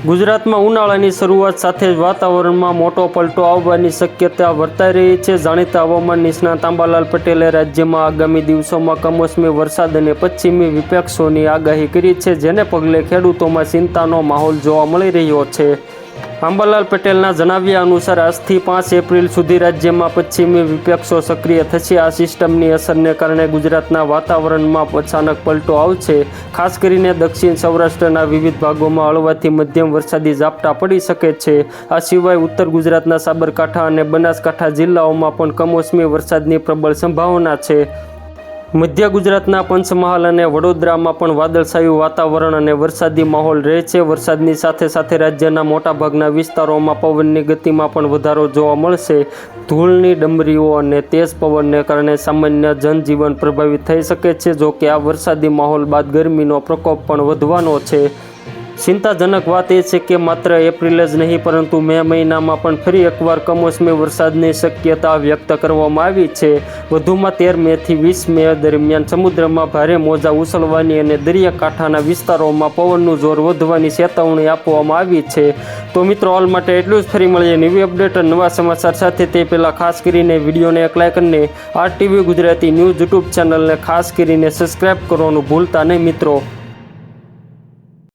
ગુજરાતમાં ઉનાળાની શરૂઆત સાથે જ વાતાવરણમાં મોટો પલટો આવવાની શક્યતા વર્તાઈ રહી છે। જાણીતા હવામાન નિષ્ણાત અંબાલાલ પટેલે રાજ્યમાં આગામી દિવસોમાં કમોસમી વરસાદ અને પશ્ચિમી વિપક્ષોની આગાહી કરી છે, જેને પગલે ખેડૂતોમાં ચિંતાનો માહોલ જોવા મળી રહ્યો છે। અંબાલાલ પટેલના જણાવ્યા અનુસાર આજથી 5 એપ્રિલ સુધી રાજ્યમાં પશ્ચિમી વિપક્ષો સક્રિય થશે। આ સિસ્ટમની અસરને કારણે ગુજરાતના વાતાવરણમાં અચાનક પલટો આવશે। ખાસ કરીને દક્ષિણ સૌરાષ્ટ્રના વિવિધ ભાગોમાં હળવાથી મધ્યમ વરસાદી ઝાપટા પડી શકે છે। આ સિવાય ઉત્તર ગુજરાતના સાબરકાંઠા અને બનાસકાંઠા જિલ્લાઓમાં પણ કમોસમી વરસાદની પ્રબળ સંભાવના છે। મધ્ય ગુજરાતના પંચમહાલ અને વડોદરામાં પણ વાદળછાયું વાતાવરણ અને વરસાદી માહોલ રહે છે। વરસાદની સાથે સાથે રાજ્યના મોટાભાગના વિસ્તારોમાં પવનની ગતિમાં પણ વધારો જોવા મળશે। ધૂળની ડમરીઓ અને તેજ પવનને કારણે સામાન્ય જનજીવન પ્રભાવિત થઈ શકે છે। જો કે આ વરસાદી માહોલ બાદ ગરમીનો પ્રકોપ પણ વધવાનો છે। ચિંતાજનક વાત એ છે કે માત્ર એપ્રિલ જ નહીં પરંતુ મે મહિનામાં પણ ફરી એકવાર કમોસમી વરસાદની શક્યતા વ્યક્ત કરવામાં આવી છે। વધુમાં 13 મેથી 20 મે દરમિયાન સમુદ્રમાં ભારે મોજા ઉછળવાની અને દરિયાકાંઠાના વિસ્તારોમાં પવનનું જોર વધવાની ચેતવણી આપવામાં આવી છે। તો મિત્રો, હાલ માટે એટલું જ। ફરી મળીએ નવી અપડેટ અને નવા સમાચાર સાથે। તે પહેલાં ખાસ કરીને વિડીયોને એક લાઇક અને RTV ગુજરાતી ન્યૂઝ યુટ્યુબ ચેનલને ખાસ કરીને સબસ્ક્રાઈબ કરવાનું ભૂલતા નહીં મિત્રો।